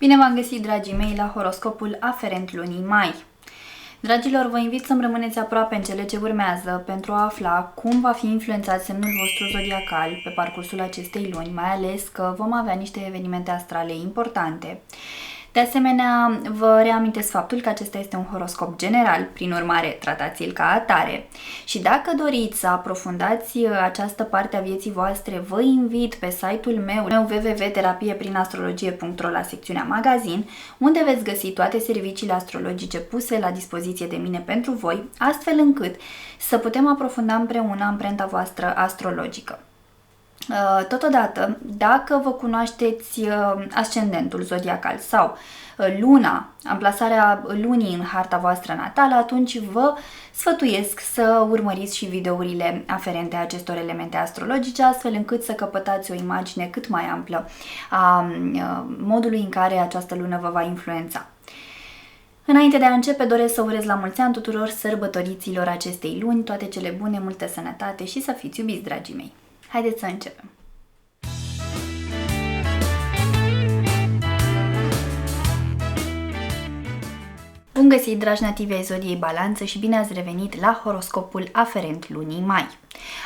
Bine v-am găsit, dragii mei, la horoscopul aferent lunii mai. Dragilor, vă invit să-mi rămâneți aproape în cele ce urmează pentru a afla cum va fi influențat semnul vostru zodiacal pe parcursul acestei luni, mai ales că vom avea niște evenimente astrale importante. De asemenea, vă reamintesc faptul că acesta este un horoscop general, prin urmare tratați-l ca atare. Și dacă doriți să aprofundați această parte a vieții voastre, vă invit pe site-ul meu www.terapieprin-astrologie.ro la secțiunea magazin, unde veți găsi toate serviciile astrologice puse la dispoziție de mine pentru voi, astfel încât să putem aprofunda împreună amprenta voastră astrologică. Totodată, dacă vă cunoașteți ascendentul zodiacal sau luna, amplasarea lunii în harta voastră natală, atunci vă sfătuiesc să urmăriți și videourile aferente acestor elemente astrologice, astfel încât să căpătați o imagine cât mai amplă a modului în care această lună vă va influența. Înainte de a începe, doresc să urez la mulți ani tuturor sărbătoriților acestei luni, toate cele bune, multă sănătate și să fiți iubiți, dragii mei! Haideți să începem! Bun găsit, dragi nativi ai zodiei Balanță, și bine ați revenit la horoscopul aferent lunii mai.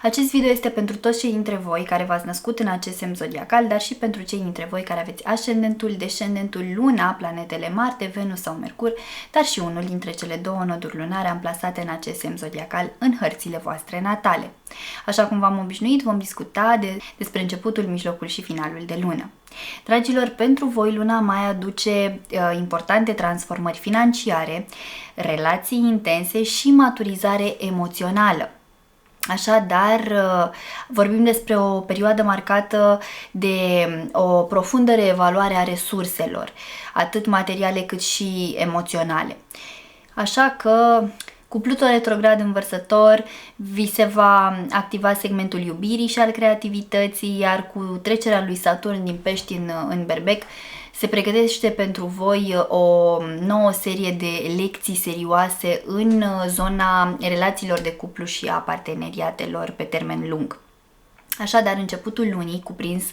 Acest video este pentru toți cei dintre voi care v-ați născut în acest semn zodiacal, dar și pentru cei dintre voi care aveți ascendentul, descendentul, luna, planetele Marte, Venus sau Mercur, dar și unul dintre cele două noduri lunare amplasate în acest semn zodiacal în hărțile voastre natale. Așa cum v-am obișnuit, vom discuta despre începutul, mijlocul și finalul de lună. Dragilor, pentru voi luna mai aduce importante transformări financiare, relații intense și maturizare emoțională. Așadar, vorbim despre o perioadă marcată de o profundă reevaluare a resurselor, atât materiale cât și emoționale. Așa că, cu Pluto retrograd în Vărsător, vi se va activa segmentul iubirii și al creativității, iar cu trecerea lui Saturn din Pești în Berbec, se pregătește pentru voi o nouă serie de lecții serioase în zona relațiilor de cuplu și a parteneriatelor pe termen lung. Așadar, începutul lunii, cuprins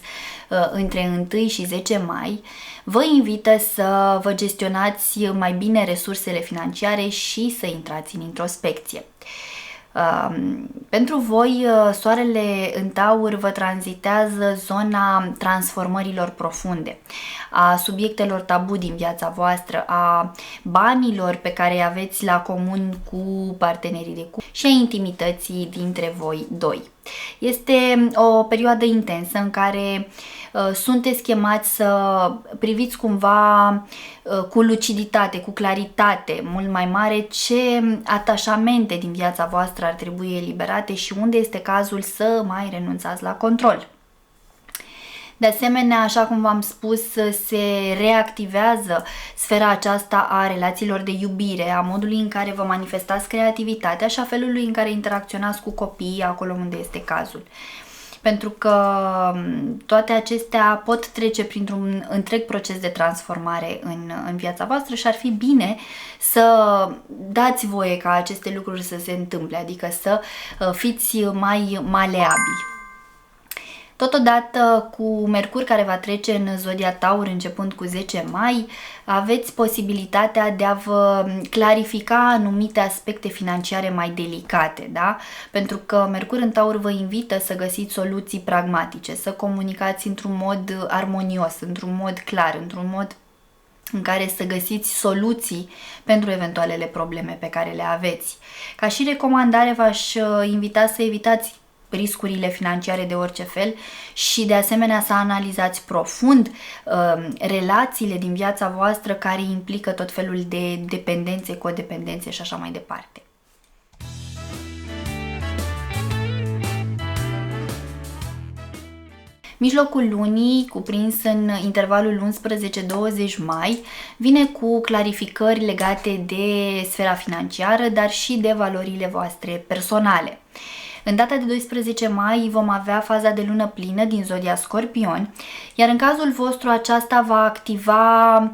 între 1 și 10 mai, vă invită să vă gestionați mai bine resursele financiare și să intrați în introspecție. Pentru voi, soarele în Taur vă tranzitează zona transformărilor profunde, a subiectelor tabu din viața voastră, a banilor pe care îi aveți la comun cu partenerii de cuplu și a intimității dintre voi doi. Este o perioadă intensă în care sunteți chemați să priviți cumva cu luciditate, cu claritate mult mai mare ce atașamente din viața voastră ar trebui eliberate și unde este cazul să mai renunțați la control. De asemenea, așa cum v-am spus, se reactivează sfera aceasta a relațiilor de iubire, a modului în care vă manifestați creativitatea și a felului în care interacționați cu copiii acolo unde este cazul. Pentru că toate acestea pot trece printr-un întreg proces de transformare în viața voastră și ar fi bine să dați voie ca aceste lucruri să se întâmple, adică să fiți mai maleabili. Totodată, cu Mercur care va trece în zodia Taur începând cu 10 mai, aveți posibilitatea de a vă clarifica anumite aspecte financiare mai delicate, da? Pentru că Mercur în Taur vă invită să găsiți soluții pragmatice, să comunicați într-un mod armonios, într-un mod clar, într-un mod în care să găsiți soluții pentru eventualele probleme pe care le aveți. Ca și recomandare, v-aș invita să evitați riscurile financiare de orice fel și de asemenea să analizați profund relațiile din viața voastră care implică tot felul de dependențe, codependențe și așa mai departe. Mijlocul lunii, cuprins în intervalul 11-20 mai, vine cu clarificări legate de sfera financiară, dar și de valorile voastre personale. În data de 12 mai vom avea faza de lună plină din zodia Scorpion, iar în cazul vostru aceasta va activa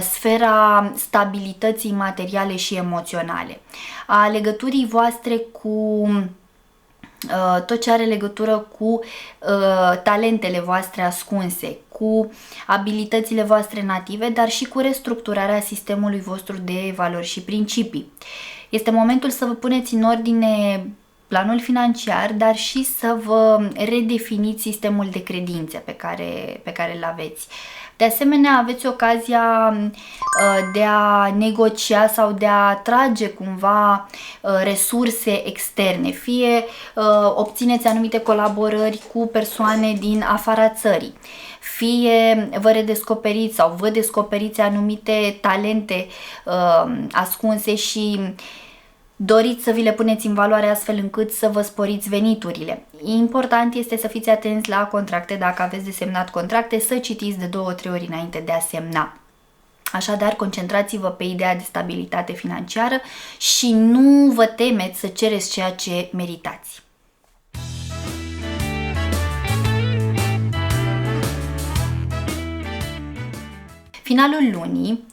sfera stabilității materiale și emoționale, a legăturii voastre cu tot ce are legătură cu talentele voastre ascunse, cu abilitățile voastre native, dar și cu restructurarea sistemului vostru de valori și principii. Este momentul să vă puneți în ordine planul financiar, dar și să vă redefiniți sistemul de credințe pe care îl aveți. De asemenea, aveți ocazia de a negocia sau de a atrage cumva resurse externe, fie obțineți anumite colaborări cu persoane din afara țării, fie vă redescoperiți sau vă descoperiți anumite talente ascunse și doriți să vi le puneți în valoare astfel încât să vă sporiți veniturile. Important este să fiți atenți la contracte, dacă aveți de semnat contracte, să citiți de 2-3 ori înainte de a semna. Așadar, concentrați-vă pe ideea de stabilitate financiară și nu vă temeți să cereți ceea ce meritați. Finalul lunii,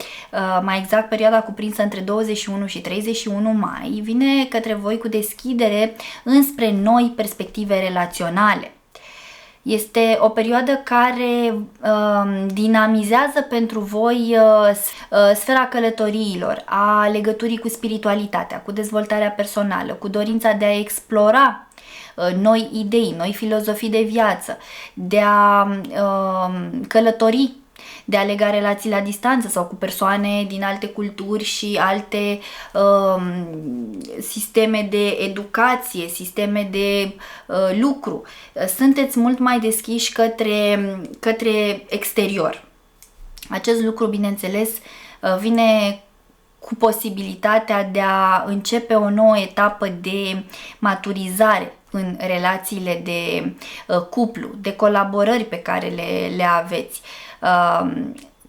mai exact perioada cuprinsă între 21 și 31 mai, vine către voi cu deschidere înspre noi perspective relaționale. Este o perioadă care dinamizează pentru voi sfera călătoriilor, a legăturii cu spiritualitatea, cu dezvoltarea personală, cu dorința de a explora noi idei, noi filozofii de viață, de a călători, de a lega relații la distanță sau cu persoane din alte culturi și alte sisteme de educație, sisteme de lucru. Sunteți mult mai deschiși către exterior. Acest lucru, bineînțeles, vine cu posibilitatea de a începe o nouă etapă de maturizare în relațiile de cuplu, de colaborări pe care le aveți.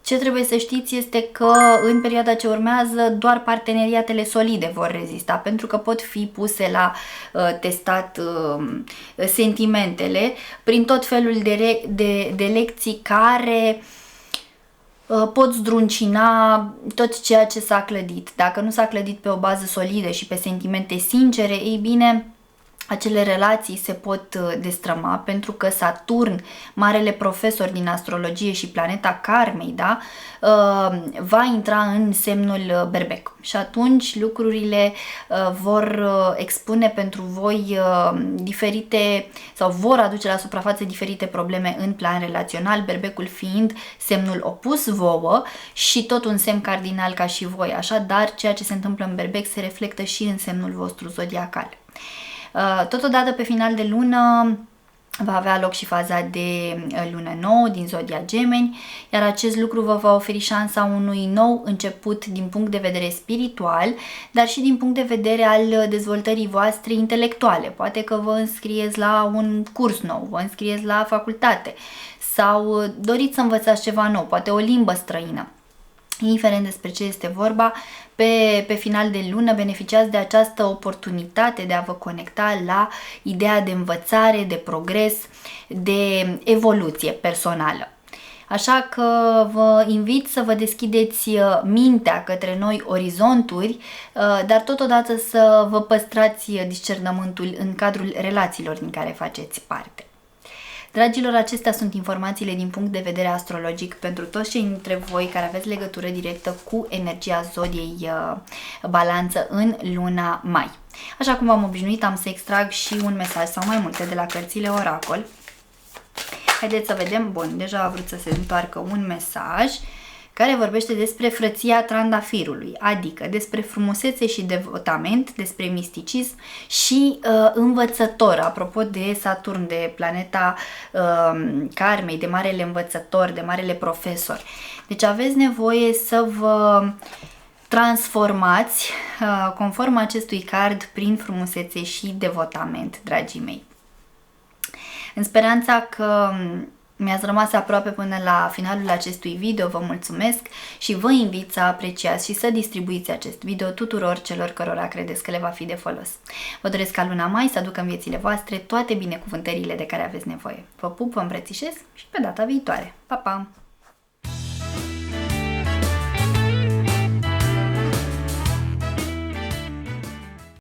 Ce trebuie să știți este că în perioada ce urmează doar parteneriatele solide vor rezista, pentru că pot fi puse la testat sentimentele prin tot felul de lecții care pot zdruncina tot ceea ce s-a clădit. Dacă nu s-a clădit pe o bază solidă și pe sentimente sincere, ei bine, acele relații se pot destrăma, pentru că Saturn, marele profesor din astrologie și planeta karmei, da, va intra în semnul Berbec și atunci lucrurile vor expune pentru voi diferite sau vor aduce la suprafață diferite probleme în plan relațional, Berbecul fiind semnul opus vouă și tot un semn cardinal ca și voi, așadar ceea ce se întâmplă în Berbec se reflectă și în semnul vostru zodiacal. Totodată pe final de lună va avea loc și faza de lună nouă din zodia Gemeni, iar acest lucru vă va oferi șansa unui nou început din punct de vedere spiritual, dar și din punct de vedere al dezvoltării voastre intelectuale. Poate că vă înscrieți la un curs nou, vă înscrieți la facultate sau doriți să învățați ceva nou, poate o limbă străină. Indiferent despre ce este vorba, pe final de lună beneficiați de această oportunitate de a vă conecta la ideea de învățare, de progres, de evoluție personală. Așa că vă invit să vă deschideți mintea către noi orizonturi, dar totodată să vă păstrați discernământul în cadrul relațiilor din care faceți parte. Dragilor, acestea sunt informațiile din punct de vedere astrologic pentru toți cei dintre voi care aveți legătură directă cu energia zodiei Balanță în luna mai. Așa cum v-am obișnuit, am să extrag și un mesaj sau mai multe de la cărțile Oracol. Haideți să vedem. Bun, deja a vrut să se întoarcă un mesaj care vorbește despre frăția trandafirului, adică despre frumusețe și devotament, despre misticism și învățător, apropo de Saturn, de planeta karmei, de marele învățător, de marele profesor. Deci aveți nevoie să vă transformați conform acestui card prin frumusețe și devotament, dragii mei. În speranța că mi-ați rămas aproape până la finalul acestui video, vă mulțumesc și vă invit să apreciați și să distribuiți acest video tuturor celor cărora credeți că le va fi de folos. Vă doresc ca luna mai să aducă în viețile voastre toate binecuvântările de care aveți nevoie. Vă pup, vă îmbrățișez și pe data viitoare. Pa, pa!